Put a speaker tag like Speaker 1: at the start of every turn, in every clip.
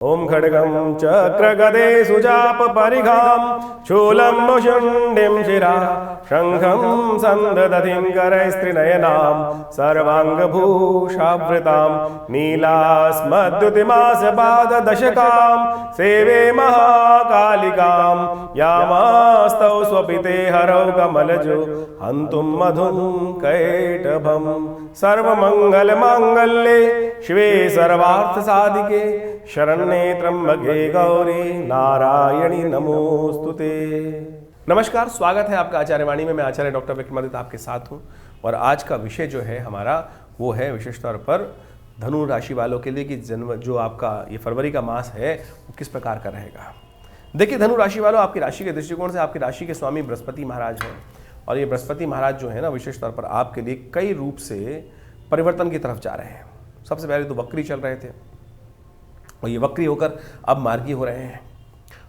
Speaker 1: ओम खड्गं चक्रगदे सुजाप परिघां शूलं मुशुण्डिं शिरा शंखं सन्ददधिं करैस्त्रिनयनां सर्वाङ्गभूषावृतां नीलास्मद्युतिमासपाददशकां सेवे महाकालिकां यामास्तौ स्वपिते हरौ कमलजो हन्तुं मधुं कैटभम्। सर्वमङ्गलमाङ्गल्ये शिवे सर्वार्थसाधिके शरण्ये त्र्यंबके गौरी नारायणी नमोस्तुते। नमस्कार, स्वागत है आपका आचार्य वाणी में। मैं आचार्य डॉक्टर विक्रमादित्य आपके साथ हूं और आज का विषय जो है हमारा वो है विशेष तौर पर धनु राशि वालों के लिए कि जन्म जो आपका ये फरवरी का मास है वो किस प्रकार का रहेगा। देखिए धनु राशि वालों, आपकी राशि के दृष्टिकोण से आपकी राशि के स्वामी बृहस्पति महाराज हैं और ये बृहस्पति महाराज जो है ना विशेष तौर पर आपके लिए कई रूप से परिवर्तन की तरफ जा रहे हैं। सबसे पहले तो वक्री चल रहे थे और ये वक्री होकर अब मार्गी हो रहे हैं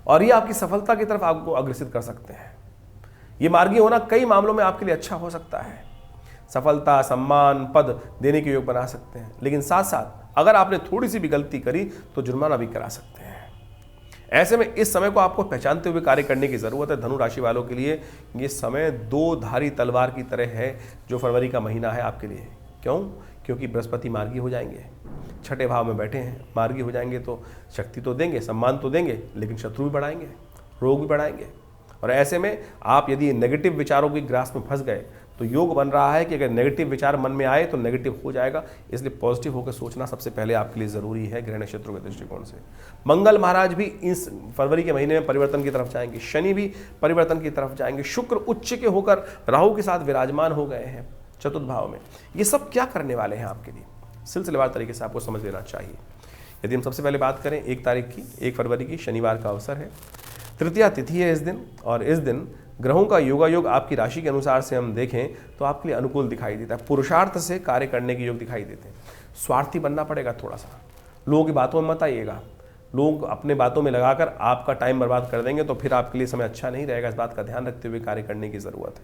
Speaker 1: और ये आपकी सफलता की तरफ आपको अग्रसित कर सकते हैं। ये मार्गी होना कई मामलों में आपके लिए अच्छा हो सकता है, सफलता सम्मान पद देने के योग बना सकते हैं, लेकिन साथ साथ अगर आपने थोड़ी सी भी गलती करी तो जुर्माना भी करा सकते हैं। ऐसे में इस समय को आपको पहचानते हुए कार्य करने की जरूरत है। धनु राशि वालों के लिए ये समय दो धारी तलवार की तरह है जो फरवरी का महीना है आपके लिए। क्यों? क्योंकि बृहस्पति मार्गी हो जाएंगे, छठे भाव में बैठे हैं, मार्गी हो जाएंगे तो शक्ति तो देंगे, सम्मान तो देंगे, लेकिन शत्रु भी बढ़ाएंगे, रोग भी बढ़ाएंगे। और ऐसे में आप यदि नेगेटिव विचारों की ग्रास में फंस गए तो योग बन रहा है कि अगर नेगेटिव विचार मन में आए तो नेगेटिव हो जाएगा, इसलिए पॉजिटिव होकर सोचना सबसे पहले आपके लिए जरूरी है। ग्रह नक्षत्रों के दृष्टिकोण से मंगल महाराज भी इस फरवरी के महीने में परिवर्तन की तरफ जाएंगे, शनि भी परिवर्तन की तरफ जाएंगे, शुक्र उच्च के होकर राहु के साथ विराजमान हो गए हैं चतुर्थ भाव में। ये सब क्या करने वाले हैं आपके लिए, सिलसिलेवार तरीके से आपको समझ लेना चाहिए। यदि हम सबसे पहले बात करें 1 तारीख की, 1 फरवरी की, शनिवार का अवसर है, तृतीया तिथि है इस दिन और इस दिन ग्रहों का योगायोग आपकी राशि के अनुसार से हम देखें तो आपके लिए अनुकूल दिखाई देता है। पुरुषार्थ से कार्य करने के योग दिखाई देते हैं। स्वार्थी बनना पड़ेगा थोड़ा सा, लोगों की बातों में मत आइएगा। लोग अपने बातों में लगाकर आपका टाइम बर्बाद कर देंगे तो फिर आपके लिए समय अच्छा नहीं रहेगा। इस बात का ध्यान रखते हुए कार्य करने की जरूरत है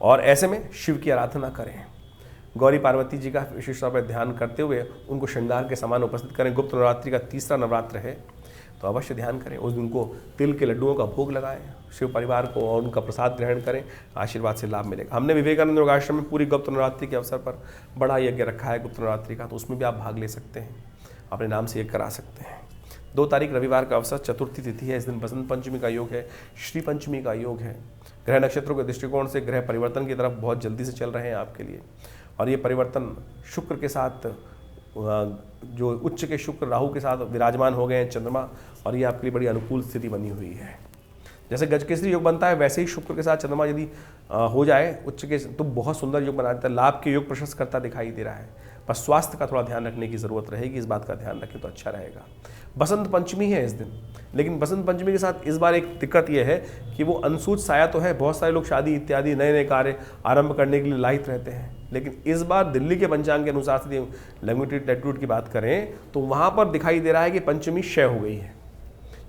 Speaker 1: और ऐसे में शिव की आराधना करें। गौरी पार्वती जी का विशेष तौर पर ध्यान करते हुए उनको श्रृंगार के समान उपस्थित करें। गुप्त नवरात्रि का तीसरा नवरात्र है तो अवश्य ध्यान करें। उस दिन को तिल के लड्डुओं का भोग लगाएं, शिव परिवार को और उनका प्रसाद ग्रहण करें, आशीर्वाद से लाभ मिलेगा। हमने विवेकानंद योगाश्रम में पूरी गुप्त नवरात्रि के अवसर पर बड़ा यज्ञ रखा है गुप्त नवरात्रि का, तो उसमें भी आप भाग ले सकते हैं, अपने नाम से यज्ञ करा सकते हैं। 2 तारीख रविवार का अवसर, चतुर्थी तिथि है, इस दिन बसंत पंचमी का योग है, श्री पंचमी का योग है। ग्रह नक्षत्रों के दृष्टिकोण से ग्रह परिवर्तन की तरफ बहुत जल्दी से चल रहे हैं आपके लिए और ये परिवर्तन शुक्र के साथ जो उच्च के शुक्र राहु के साथ विराजमान हो गए हैं चंद्रमा, और ये आपके लिए बड़ी अनुकूल स्थिति बनी हुई है। जैसे गजकेसरी योग बनता है वैसे ही शुक्र के साथ चंद्रमा यदि हो जाए उच्च के तो बहुत सुंदर योग बना देता है। लाभ के योग प्रशस्त करता दिखाई दे रहा है, पर स्वास्थ्य का थोड़ा ध्यान रखने की जरूरत रहेगी। इस बात का ध्यान रखें तो अच्छा रहेगा। बसंत पंचमी है इस दिन, लेकिन बसंत पंचमी के साथ इस बार एक दिक्कत यह है कि वो अनसूच साया तो है। बहुत सारे लोग शादी इत्यादि नए नए कार्य आरंभ करने के लिए लाहित रहते हैं, लेकिन इस बार दिल्ली के पंचांग के अनुसार से लैंग्यूट्यूड लैटिट्यूड की बात करें तो वहाँ पर दिखाई दे रहा है कि पंचमी क्षय हो गई है,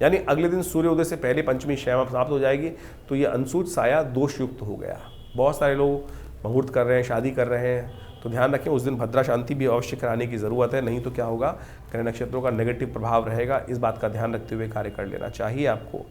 Speaker 1: यानी अगले दिन सूर्योदय से पहले पंचमी क्षय समाप्त हो जाएगी। तो ये अनसूच साया दोष युक्त हो गया। बहुत सारे लोग मुहूर्त कर रहे हैं, शादी कर रहे हैं, तो ध्यान रखें उस दिन भद्रा शांति भी अवश्य कराने की ज़रूरत है, नहीं तो क्या होगा, ग्रह नक्षत्रों का नेगेटिव प्रभाव रहेगा। इस बात का ध्यान रखते हुए कार्य कर लेना चाहिए आपको।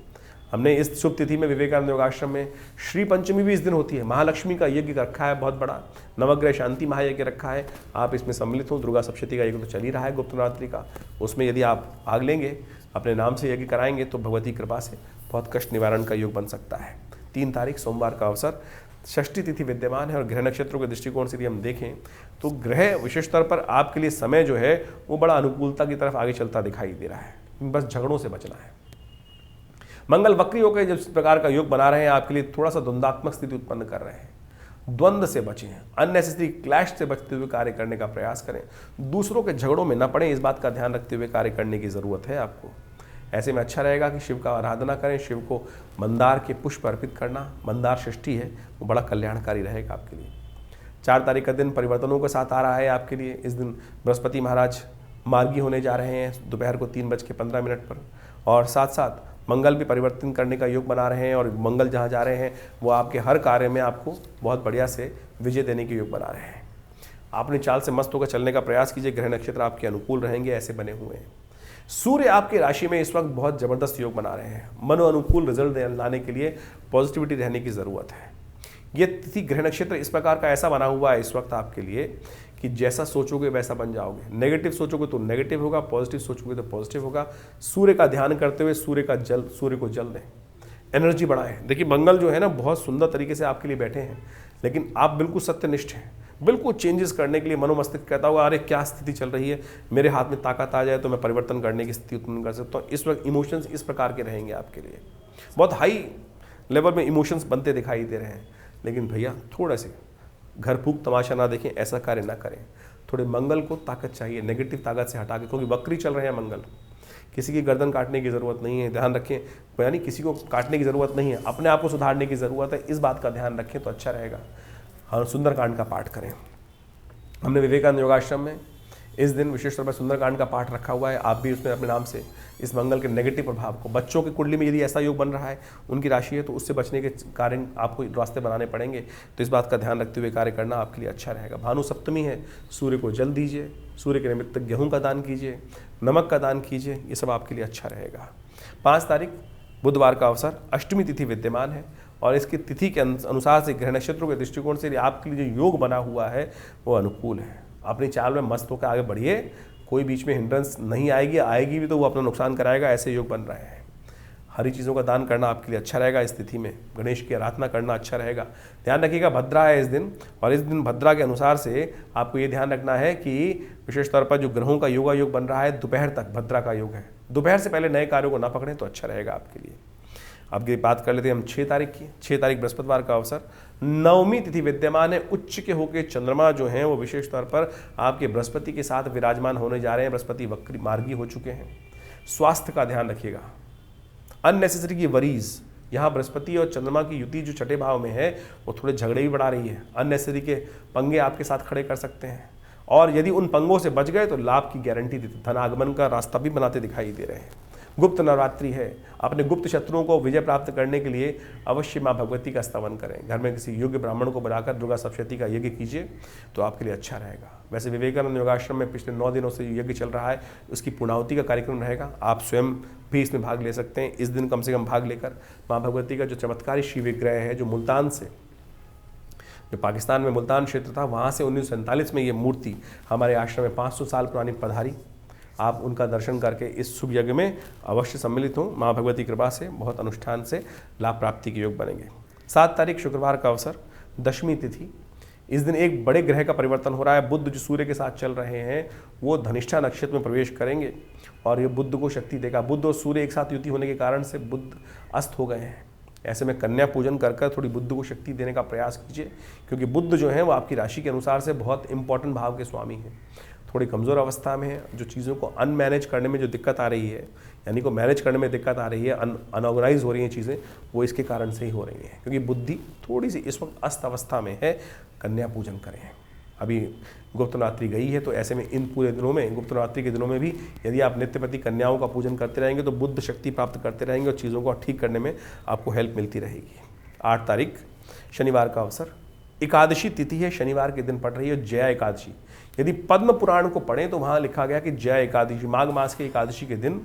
Speaker 1: हमने इस शुभ तिथि में विवेकानंद योगाश्रम में श्री पंचमी भी इस दिन होती है। महालक्ष्मी का यज्ञ रखा है बहुत बड़ा, नवग्रह शांति महायज्ञ रखा है, आप इसमें सम्मिलित हो। दुर्गा सप्तशती का यज्ञ तो चल ही रहा है गुप्त नवरात्रि का, उसमें यदि आप भाग लेंगे, अपने नाम से यज्ञ कराएंगे तो भगवती कृपा से बहुत कष्ट निवारण का योग बन सकता है। 3 तारीख सोमवार का अवसर, षष्ठी तिथि विद्यमान है और ग्रह नक्षत्रों के दृष्टिकोण से यदि हम देखें तो ग्रह विशेष तौर पर आपके लिए समय जो है वो बड़ा अनुकूलता की तरफ आगे चलता दिखाई दे रहा है। बस झगड़ों से बचना है। मंगल वक्री होकर जिस प्रकार का योग बना रहे हैं आपके लिए थोड़ा सा द्वंद्वात्मक स्थिति उत्पन्न कर रहे हैं। द्वंद्व से बचें, अननेसेसरी क्लैश से बचते हुए कार्य करने का प्रयास करें, दूसरों के झगड़ों में न पड़े, इस बात का ध्यान रखते हुए कार्य करने की जरूरत है आपको। ऐसे में अच्छा रहेगा कि शिव का आराधना करें, शिव को मंदार के पुष्प अर्पित करना, मंदार षष्ठी है वो बड़ा कल्याणकारी रहेगा आपके लिए। 4 तारीख का दिन परिवर्तनों के साथ आ रहा है आपके लिए। इस दिन बृहस्पति महाराज मार्गी होने जा रहे हैं दोपहर को 3:15 पर और साथ साथ मंगल भी परिवर्तन करने का योग बना रहे हैं और मंगल जहाँ जा रहे हैं वो आपके हर कार्य में आपको बहुत बढ़िया से विजय देने के योग बना रहे हैं। आपने चाल से मस्त होकर चलने का प्रयास कीजिए। ग्रह नक्षत्र आपके अनुकूल रहेंगे, ऐसे बने हुए हैं। सूर्य आपकी राशि में इस वक्त बहुत जबरदस्त योग बना रहे हैं। मनो अनुकूल रिजल्ट लाने के लिए पॉजिटिविटी रहने की जरूरत है। ये तिथि ग्रह नक्षत्र इस प्रकार का ऐसा बना हुआ है इस वक्त आपके लिए कि जैसा सोचोगे वैसा बन जाओगे। नेगेटिव सोचोगे तो नेगेटिव होगा, पॉजिटिव सोचोगे तो पॉजिटिव होगा। सूर्य का ध्यान करते हुए सूर्य को जल दें, एनर्जी बढ़ाएं। देखिए मंगल जो है ना बहुत सुंदर तरीके से आपके लिए बैठे हैं, लेकिन आप बिल्कुल सत्यनिष्ठ हैं। बिल्कुल चेंजेस करने के लिए मनोमस्तिष्क कहता होगा अरे क्या स्थिति चल रही है, मेरे हाथ में ताकत आ जाए तो मैं परिवर्तन करने की स्थिति उत्पन्न कर सकता हूँ। इस वक्त इमोशंस इस प्रकार के रहेंगे आपके लिए, बहुत हाई लेवल में इमोशंस बनते दिखाई दे रहे हैं। लेकिन भैया थोड़ा से घर फूक तमाशा ना देखें, ऐसा कार्य ना करें। थोड़े मंगल को ताकत चाहिए, नेगेटिव ताकत से हटा के, क्योंकि वक्री चल रहे हैं मंगल। किसी की गर्दन काटने की ज़रूरत नहीं है, ध्यान रखें। यानी किसी को काटने की ज़रूरत नहीं है, अपने आप को सुधारने की ज़रूरत है। इस बात का ध्यान रखें तो अच्छा रहेगा। हाँ, सुंदरकांड का पाठ करें। हमने विवेकानंद योगाश्रम में इस दिन विशेष तौर पर सुंदरकांड का पाठ रखा हुआ है। आप भी उसमें अपने नाम से इस मंगल के नेगेटिव प्रभाव को, बच्चों की कुंडली में यदि ऐसा योग बन रहा है, उनकी राशि है, तो उससे बचने के कारण आपको रास्ते बनाने पड़ेंगे। तो इस बात का ध्यान रखते हुए कार्य करना आपके लिए अच्छा रहेगा। भानु सप्तमी है, सूर्य को जल दीजिए, सूर्य के निमित्त गेहूं का दान कीजिए, नमक का दान कीजिए, ये सब आपके लिए अच्छा रहेगा। 5 तारीख बुधवार का अवसर, अष्टमी तिथि विद्यमान है और इसकी तिथि के अनुसार से ग्रह नक्षत्रों के दृष्टिकोण से आपके लिए जो योग बना हुआ है वो अनुकूल है। अपनी चाल में मस्त होकर आगे बढ़िए, कोई बीच में हिंड्रेंस नहीं आएगी भी तो वो अपना नुकसान कराएगा, ऐसे योग बन रहे हैं। हरी चीज़ों का दान करना आपके लिए अच्छा रहेगा। इस तिथि में गणेश की आराधना करना अच्छा रहेगा। ध्यान रखिएगा भद्रा है इस दिन, और इस दिन भद्रा के अनुसार से आपको ये ध्यान रखना है कि विशेष तौर पर जो ग्रहों का योग बन रहा है, दोपहर तक भद्रा का योग है। दोपहर से पहले नए कार्यों को ना पकड़ें तो अच्छा रहेगा आपके लिए। अब की बात कर लेते हैं हम 6 तारीख की। 6 तारीख बृहस्पतिवार का अवसर, नवमी तिथि विद्यमान है। उच्च के होकर चंद्रमा जो हैं वो विशेष तौर पर आपके बृहस्पति के साथ विराजमान होने जा रहे हैं। बृहस्पति वक्री मार्गी हो चुके हैं। स्वास्थ्य का ध्यान रखिएगा, अननेसेसरी की वरीज, यहाँ बृहस्पति और चंद्रमा की युति जो छठे भाव में है वो थोड़े झगड़े भी बढ़ा रही है। अननेसेसरी के पंगे आपके साथ खड़े कर सकते हैं, और यदि उन पंगों से बच गए तो लाभ की गारंटी देते, धनागमन का रास्ता भी बनाते दिखाई दे रहे हैं। गुप्त नवरात्रि है, अपने गुप्त शत्रुओं को विजय प्राप्त करने के लिए अवश्य माँ भगवती का स्तवन करें। घर में किसी योग्य ब्राह्मण को बुलाकर दुर्गा सप्तशती का यज्ञ कीजिए तो आपके लिए अच्छा रहेगा। वैसे विवेकानंद योगाश्रम में पिछले 9 दिनों से यज्ञ चल रहा है, उसकी पूर्णाहुति का कार्यक्रम रहेगा। आप स्वयं भी इसमें भाग ले सकते हैं। इस दिन कम से कम भाग लेकर माँ भगवती का जो चमत्कारी शिव विग्रह है, जो मुल्तान से, जो पाकिस्तान में मुल्तान क्षेत्र था, वहाँ से 1947 में ये मूर्ति हमारे आश्रम में 500 साल पुरानी पधारी। आप उनका दर्शन करके इस शुभ यज्ञ में अवश्य सम्मिलित हों। माँ भगवती कृपा से बहुत अनुष्ठान से लाभ प्राप्ति के योग बनेंगे। 7 तारीख शुक्रवार का अवसर, दशमी तिथि। इस दिन एक बड़े ग्रह का परिवर्तन हो रहा है। बुध जो सूर्य के साथ चल रहे हैं वो धनिष्ठा नक्षत्र में प्रवेश करेंगे और ये बुध को शक्ति देगा। बुध और सूर्य एक साथ युति होने के कारण से बुध अस्त हो गए हैं। ऐसे में कन्या पूजन कर थोड़ी बुध को शक्ति देने का प्रयास कीजिए, क्योंकि बुध जो है वो आपकी राशि के अनुसार से बहुत इंपॉर्टेंट भाव के स्वामी हैं। थोड़ी कमज़ोर अवस्था में है, जो चीज़ों को अनमैनेज करने में जो दिक्कत आ रही है, यानी को मैनेज करने में दिक्कत आ रही है, अनऑर्गेनाइज हो रही हैं चीज़ें, वो इसके कारण से ही हो रही हैं, क्योंकि बुद्धि थोड़ी सी इस वक्त अस्त अवस्था में है। कन्या पूजन करें। अभी गुप्त नवरात्रि गई है, तो ऐसे में इन पूरे दिनों में, गुप्त नवरात्रि के दिनों में भी यदि आप नित्यपति कन्याओं का पूजन करते रहेंगे तो बुद्ध शक्ति प्राप्त करते रहेंगे और चीज़ों को ठीक करने में आपको हेल्प मिलती रहेगी। 8 तारीख शनिवार का अवसर, एकादशी तिथि है, शनिवार के दिन पड़ रही है जया एकादशी। यदि पद्म पुराण को पढ़ें तो वहाँ लिखा गया कि जया एकादशी, माघ मास के एकादशी के दिन,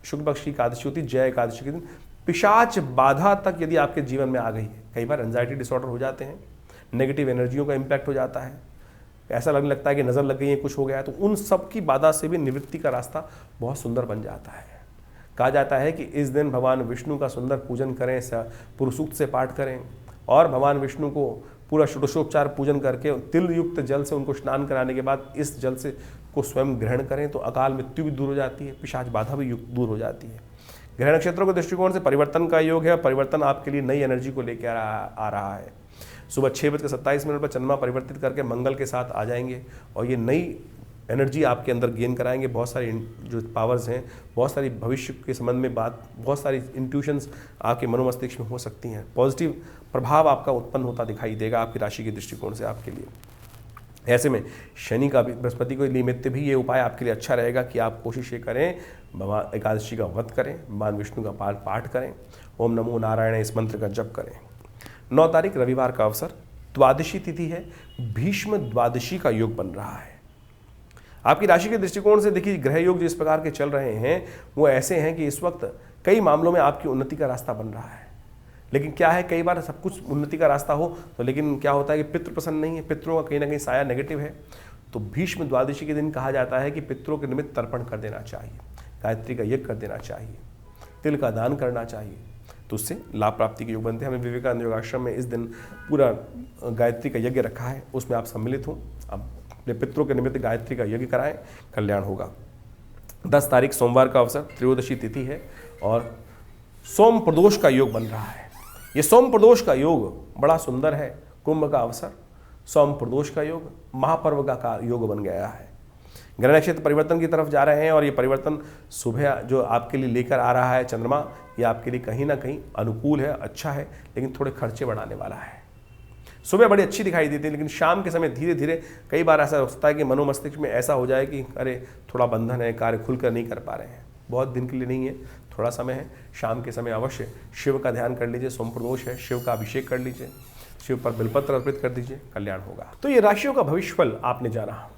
Speaker 1: शुक्ल पक्ष की एकादशी होती है, जया एकादशी के दिन पिशाच बाधा तक यदि आपके जीवन में आ गई है, कई बार एंजाइटी डिसऑर्डर हो जाते हैं, नेगेटिव एनर्जियों का इम्पैक्ट हो जाता है, ऐसा लगने लगता है कि नज़र लग गई है, कुछ हो गया है, तो उन सब की बाधा से भी निवृत्ति का रास्ता बहुत सुंदर बन जाता है। कहा जाता है कि इस दिन भगवान विष्णु का सुंदर पूजन करें, पुरुषसूक्त से पाठ करें और भगवान विष्णु को पूरा षोडशोपचार पूजन करके तिल युक्त जल से उनको स्नान कराने के बाद इस जल से को स्वयं ग्रहण करें तो अकाल मृत्यु भी दूर हो जाती है, पिशाच बाधा भी दूर हो जाती है। ग्रह नक्षत्रों के दृष्टिकोण से परिवर्तन का योग है। परिवर्तन आपके लिए नई एनर्जी को लेकर आ रहा है। सुबह 6:27 पर चंद्रमा परिवर्तित करके मंगल के साथ आ जाएंगे और ये नई एनर्जी आपके अंदर गेन कराएंगे। बहुत सारी जो पावर्स हैं, बहुत सारी भविष्य के संबंध में बात, बहुत सारी इंट्यूशंस आपके मनोमस्तिष्क में हो सकती हैं। पॉजिटिव प्रभाव आपका उत्पन्न होता दिखाई देगा आपकी राशि के दृष्टिकोण से आपके लिए। ऐसे में शनि का भी, बृहस्पति को निमित्त भी ये उपाय आपके लिए अच्छा रहेगा कि आप कोशिश ये करें, भगवान एकादशी का व्रत करें, भगवान विष्णु का पाठ करें, ओम नमो नारायण इस मंत्र का जप करें। 9 तारीख रविवार का अवसर, द्वादशी तिथि है, भीष्म द्वादशी का योग बन रहा है। आपकी राशि के दृष्टिकोण से देखिए, ग्रह योग जो इस प्रकार के चल रहे हैं वो ऐसे हैं कि इस वक्त कई मामलों में आपकी उन्नति का रास्ता बन रहा है। लेकिन क्या है, कई बार सब कुछ उन्नति का रास्ता हो तो लेकिन क्या होता है कि पितृ प्रसन्न नहीं है, पितरों का कहीं ना कहीं साया नेगेटिव है। तो भीष्म द्वादशी के दिन कहा जाता है कि पितरों के निमित्त तर्पण कर देना चाहिए, गायत्री का यज्ञ कर देना चाहिए, तिल का दान करना चाहिए, तो उससे लाभ प्राप्ति के योग बनते हैं। हमने विवेकानंद योगाश्रम में इस दिन पूरा गायत्री का यज्ञ रखा है, उसमें आप सम्मिलित हों, अब अपने पितरों के निमित्त गायत्री का यज्ञ कराएं, कल्याण होगा। 10 तारीख सोमवार का अवसर, त्रयोदशी तिथि है और सोम प्रदोष का योग बन रहा है। ये सोम प्रदोष का योग बड़ा सुंदर है। कुंभ का अवसर, सोम प्रदोष का योग, महापर्व का योग बन गया है। ग्रह नक्षत्र परिवर्तन की तरफ जा रहे हैं और ये परिवर्तन सुबह जो आपके लिए लेकर आ रहा है चंद्रमा, ये आपके लिए कहीं ना कहीं अनुकूल है, अच्छा है, लेकिन थोड़े खर्चे बढ़ाने वाला है। सुबह बड़ी अच्छी दिखाई देती है, लेकिन शाम के समय धीरे धीरे कई बार ऐसा होता है कि मनोमस्तिष्क में ऐसा हो जाए कि अरे थोड़ा बंधन है, कार्य खुलकर नहीं कर पा रहे हैं। बहुत दिन के लिए नहीं है, थोड़ा समय है। शाम के समय अवश्य शिव का ध्यान कर लीजिए, सोम प्रदोष है, शिव का अभिषेक कर लीजिए, शिव पर बिलपत्र अर्पित कर दीजिए, कल्याण होगा। तो ये राशियों का भविष्यफल आपने जाना।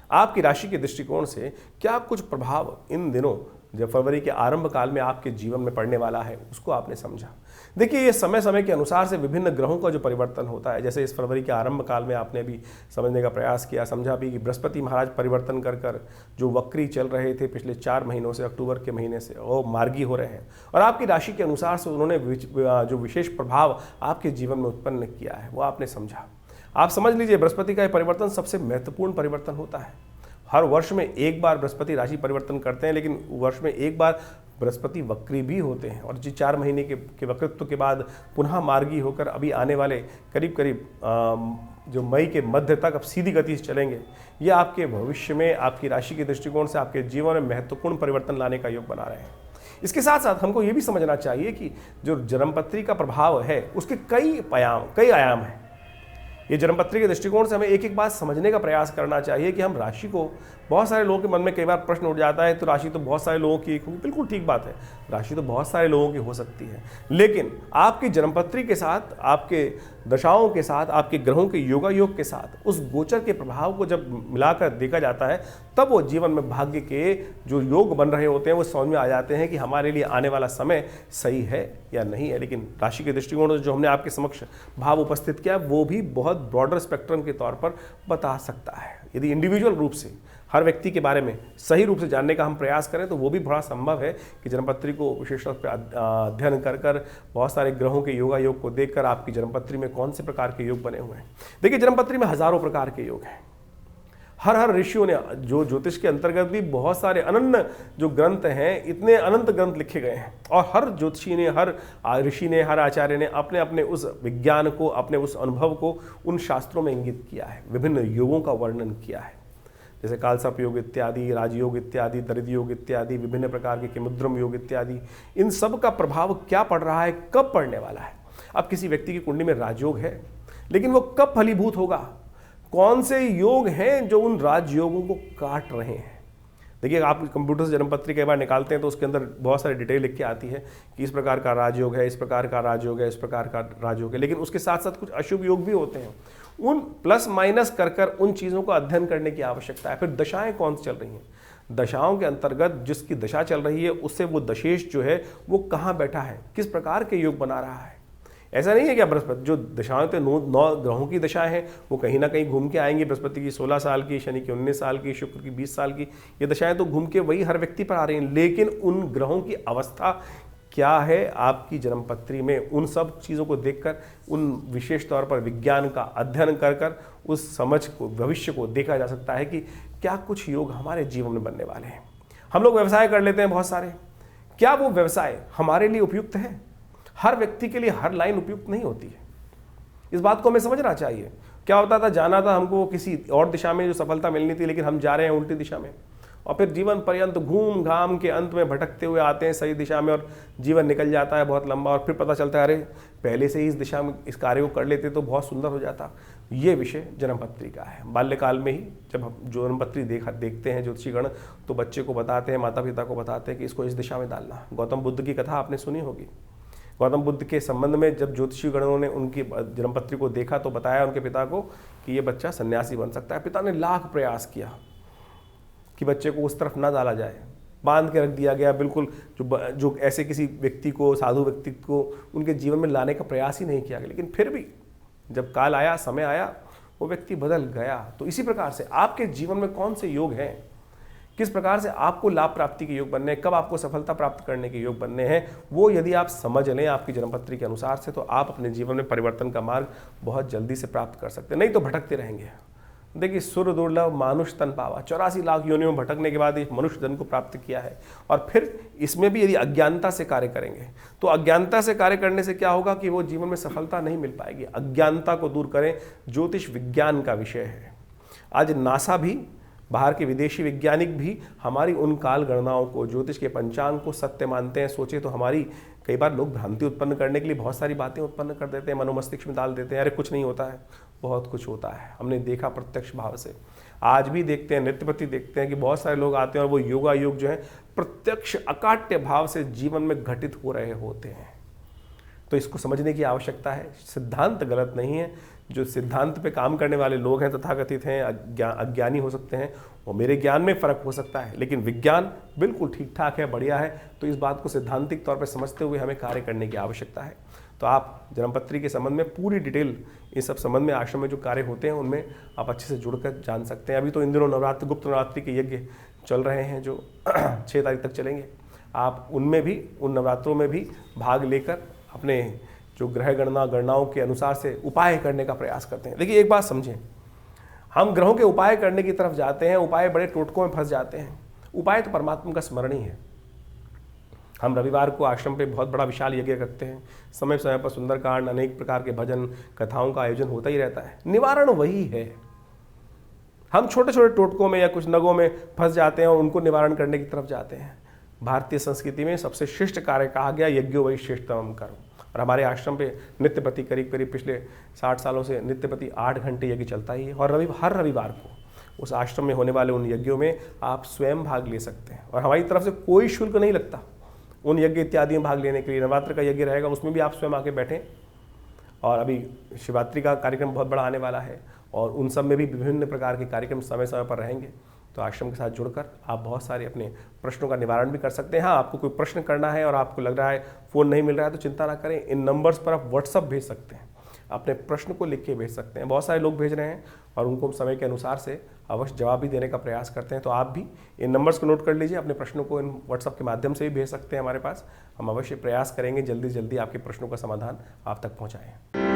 Speaker 1: आपकी राशि के दृष्टिकोण से क्या कुछ प्रभाव इन दिनों जब फरवरी के आरंभ काल में आपके जीवन में पड़ने वाला है, उसको आपने समझा। देखिए, ये समय समय के अनुसार से विभिन्न ग्रहों का जो परिवर्तन होता है, जैसे इस फरवरी के आरंभ काल में आपने भी समझने का प्रयास किया, समझा भी कि बृहस्पति महाराज परिवर्तन कर कर जो वक्री चल रहे थे पिछले 4 महीनों से, अक्टूबर के महीने से, वो मार्गी हो रहे हैं और आपकी राशि के अनुसार से उन्होंने जो विशेष प्रभाव आपके जीवन में उत्पन्न किया है वो आपने समझा। आप समझ लीजिए, बृहस्पति का ये परिवर्तन सबसे महत्वपूर्ण परिवर्तन होता है। हर वर्ष में एक बार बृहस्पति राशि परिवर्तन करते हैं, लेकिन वर्ष में एक बार बृहस्पति वक्री भी होते हैं और जी 4 महीने के वक्रित्व के बाद पुनः मार्गी होकर अभी आने वाले करीब करीब जो मई के मध्य तक अब सीधी गति से चलेंगे। ये आपके भविष्य में, आपकी राशि के दृष्टिकोण से आपके जीवन में महत्वपूर्ण परिवर्तन लाने का योग बना रहे हैं। इसके साथ साथ हमको ये भी समझना चाहिए कि जो जन्मपत्री का प्रभाव है उसके कई आयाम हैं। ये जन्मपत्री के दृष्टिकोण से हमें एक एक बात समझने का प्रयास करना चाहिए कि हम राशि को, बहुत सारे लोगों के मन में कई बार प्रश्न उठ जाता है तो राशि तो बहुत सारे लोगों की, बिल्कुल ठीक बात है, राशि तो बहुत सारे लोगों की हो सकती है, लेकिन आपकी जन्मपत्री के साथ, आपके दशाओं के साथ, आपके ग्रहों के योगायोग के साथ उस गोचर के प्रभाव को जब मिलाकर देखा जाता है तब वो जीवन में भाग्य के जो योग बन रहे होते हैं वो समझ में आ जाते हैं कि हमारे लिए आने वाला समय सही है या नहीं है। लेकिन राशि के दृष्टिकोण से जो हमने आपके समक्ष भाव उपस्थित किया वो भी बहुत ब्रॉडर स्पेक्ट्रम के तौर पर बता सकता है। यदि इंडिविजुअल रूप से हर व्यक्ति के बारे में सही रूप से जानने का हम प्रयास करें तो वो भी बड़ा संभव है कि जन्मपत्री को विशेष रूप से अध्ययन कर बहुत सारे ग्रहों के योगायोग को देखकर आपकी जन्मपत्री में कौन से प्रकार के योग बने हुए हैं। देखिए, जन्मपत्री में हजारों प्रकार के योग हैं। हर ऋषियों ने, जो ज्योतिष के अंतर्गत भी बहुत सारे अनन्य जो ग्रंथ हैं, इतने अनंत ग्रंथ लिखे गए हैं और हर ज्योतिषी ने, हर ऋषि ने, हर आचार्य ने अपने अपने उस विज्ञान को, अपने उस अनुभव को उन शास्त्रों में इंगित किया है, विभिन्न योगों का वर्णन किया है, जैसे कालसर्प योग इत्यादि, राजयोग इत्यादि, दरिद्र योग इत्यादि, विभिन्न प्रकार के किमुद्रम योग इत्यादि। इन सब का प्रभाव क्या पड़ रहा है, कब पड़ने वाला है। अब किसी व्यक्ति की कुंडली में राजयोग है, लेकिन वो कब फलीभूत होगा, कौन से योग हैं जो उन राजयोगों को काट रहे हैं। देखिए, आप कंप्यूटर से जन्मपत्री कई बार निकालते हैं तो उसके अंदर बहुत सारी डिटेल लिख के आती है कि इस प्रकार का राजयोग है, इस प्रकार का राजयोग है, इस प्रकार का राजयोग है, लेकिन उसके साथ साथ कुछ अशुभ योग भी होते हैं। उन प्लस माइनस कर उन चीज़ों को अध्ययन करने की आवश्यकता है। फिर दशाएं कौन सी चल रही हैं, दशाओं के अंतर्गत जिसकी दशा चल रही है उससे वो दशेश जो है वो कहाँ बैठा है, किस प्रकार के योग बना रहा है। ऐसा नहीं है कि बृहस्पति जो दशाएं तो 9 ग्रहों की दशाएं हैं वो कहीं ना कहीं घूम के आएंगी। बृहस्पति की 16 साल की, शनि की 19 साल की, शुक्र की 20 साल की, ये दशाएं तो घूम के वही हर व्यक्ति पर आ रही हैं, लेकिन उन ग्रहों की अवस्था क्या है आपकी जन्मपत्री में, उन सब चीज़ों को देखकर, उन विशेष तौर पर विज्ञान का अध्ययन कर उस समझ को, भविष्य को देखा जा सकता है कि क्या कुछ योग हमारे जीवन में बनने वाले हैं। हम लोग व्यवसाय कर लेते हैं बहुत सारे, क्या वो व्यवसाय हमारे लिए उपयुक्त है? हर व्यक्ति के लिए हर लाइन उपयुक्त नहीं होती है, इस बात को हमें समझना चाहिए। क्या होता था, जाना था हमको किसी और दिशा में जो सफलता मिलनी थी, लेकिन हम जा रहे हैं उल्टी दिशा में और फिर जीवन पर्यंत घूम घाम के अंत में भटकते हुए आते हैं सही दिशा में और जीवन निकल जाता है बहुत लंबा और फिर पता चलता है अरे पहले से ही इस दिशा में इस कार्य को कर लेते तो बहुत सुंदर हो जाता। ये विषय जन्मपत्री का है। बाल्यकाल में ही जब हम जन्मपत्री देखते हैं ज्योतिषीगण तो बच्चे को बताते हैं, माता पिता को बताते हैं कि इसको इस दिशा में डालना। गौतम बुद्ध की कथा आपने सुनी होगी। गौतम बुद्ध के संबंध में जब ज्योतिषीगणों ने उनकी जन्मपत्री को देखा तो बताया उनके पिता को कि ये बच्चा सन्यासी बन सकता है। पिता ने लाख प्रयास किया कि बच्चे को उस तरफ ना डाला जाए, बांध के रख दिया गया, बिल्कुल जो ऐसे किसी व्यक्ति को, साधु व्यक्ति को उनके जीवन में लाने का प्रयास ही नहीं किया गया। लेकिन फिर भी जब काल आया, समय आया, वो व्यक्ति बदल गया। तो इसी प्रकार से आपके जीवन में कौन से योग हैं, किस प्रकार से आपको लाभ प्राप्ति के योग बनने हैं, कब आपको सफलता प्राप्त करने के योग बनने हैं, वो यदि आप समझ लें आपकी जन्मपत्री के अनुसार से, तो आप अपने जीवन में परिवर्तन का मार्ग बहुत जल्दी से प्राप्त कर सकते हैं। नहीं तो भटकते रहेंगे। देखिए, सुर दुर्लभ मानुष तन पावा, 84 लाख योनियों में भटकने के बाद इस मनुष्य जन्म को प्राप्त किया है। और फिर इसमें भी यदि अज्ञानता से कार्य करेंगे तो अज्ञानता से कार्य करने से क्या होगा कि वो जीवन में सफलता नहीं मिल पाएगी। अज्ञानता को दूर करें, ज्योतिष विज्ञान का विषय है। आज नासा भी, बाहर के विदेशी वैज्ञानिक भी हमारी उन काल गणनाओं को, ज्योतिष के पंचांग को सत्य मानते हैं। सोचे तो हमारी कई बार लोग भ्रांति उत्पन्न करने के लिए बहुत सारी बातें उत्पन्न कर देते हैं, मनोमस्तिष्क में डाल देते हैं, अरे कुछ नहीं होता है। बहुत कुछ होता है, हमने देखा प्रत्यक्ष भाव से। आज भी देखते हैं, नृत्यपति देखते हैं कि बहुत सारे लोग आते हैं और वो योगा योग जो है प्रत्यक्ष अकाट्य भाव से जीवन में घटित हो रहे होते हैं। तो इसको समझने की आवश्यकता है। सिद्धांत गलत नहीं है। जो सिद्धांत पे काम करने वाले लोग हैं, तथाकथित हैं, अज्ञानी हो सकते हैं, वो मेरे ज्ञान में फ़र्क हो सकता है, लेकिन विज्ञान बिल्कुल ठीक ठाक है, बढ़िया है। तो इस बात को सिद्धांतिक तौर पर समझते हुए हमें कार्य करने की आवश्यकता है। तो आप जन्मपत्री के संबंध में पूरी डिटेल, इस सब संबंध में आश्रम में जो कार्य होते हैं उनमें आप अच्छे से जुड़कर जान सकते हैं। अभी तो इन दिनों नवरात्र, गुप्त नवरात्रि के यज्ञ चल रहे हैं जो 6 तारीख तक चलेंगे। आप उनमें भी, उन नवरात्रों में भी भाग लेकर अपने जो ग्रह गणनाओं के अनुसार से उपाय करने का प्रयास करते हैं। देखिए, एक बात समझें, हम ग्रहों के उपाय करने की तरफ जाते हैं, उपाय बड़े टोटकों में फंस जाते हैं। उपाय तो परमात्मा का स्मरण ही है। हम रविवार को आश्रम पे बहुत बड़ा विशाल यज्ञ करते हैं, समय समय पर सुंदरकांड, अनेक प्रकार के भजन कथाओं का आयोजन होता ही रहता है। निवारण वही है। हम छोटे छोटे टोटकों में या कुछ नगों में फंस जाते हैं और उनको निवारण करने की तरफ जाते हैं। भारतीय संस्कृति में सबसे श्रेष्ठ कार्य कहा गया यज्ञो वही श्रेष्ठतम कर्म। और हमारे आश्रम पे नित्यपति करीब पिछले 60 सालों से नित्यपति 8 घंटे यज्ञ चलता ही है। और हर रविवार को उस आश्रम में होने वाले उन यज्ञों में आप स्वयं भाग ले सकते हैं और हमारी तरफ से कोई शुल्क नहीं लगता उन यज्ञ इत्यादि में भाग लेने के लिए। नवरात्र का यज्ञ रहेगा, उसमें भी आप स्वयं आके बैठें। और अभी शिवरात्रि का कार्यक्रम बहुत बड़ा आने वाला है और उन सब में भी विभिन्न प्रकार के कार्यक्रम समय समय पर रहेंगे। तो आश्रम के साथ जुड़कर आप बहुत सारे अपने प्रश्नों का निवारण भी कर सकते हैं। हाँ, आपको कोई प्रश्न करना है और आपको लग रहा है फ़ोन नहीं मिल रहा है तो चिंता ना करें, इन नंबर्स पर आप व्हाट्सअप भेज सकते हैं, अपने प्रश्न को लिख के भेज सकते हैं। बहुत सारे लोग भेज रहे हैं और उनको समय के अनुसार से अवश्य जवाब भी देने का प्रयास करते हैं। तो आप भी इन नंबर्स को नोट कर लीजिए, अपने प्रश्नों को इन व्हाट्सअप के माध्यम से भी भेज सकते हैं हमारे पास। हम अवश्य प्रयास करेंगे जल्दी से जल्दी आपके प्रश्नों का समाधान आप तक पहुँचाएँ।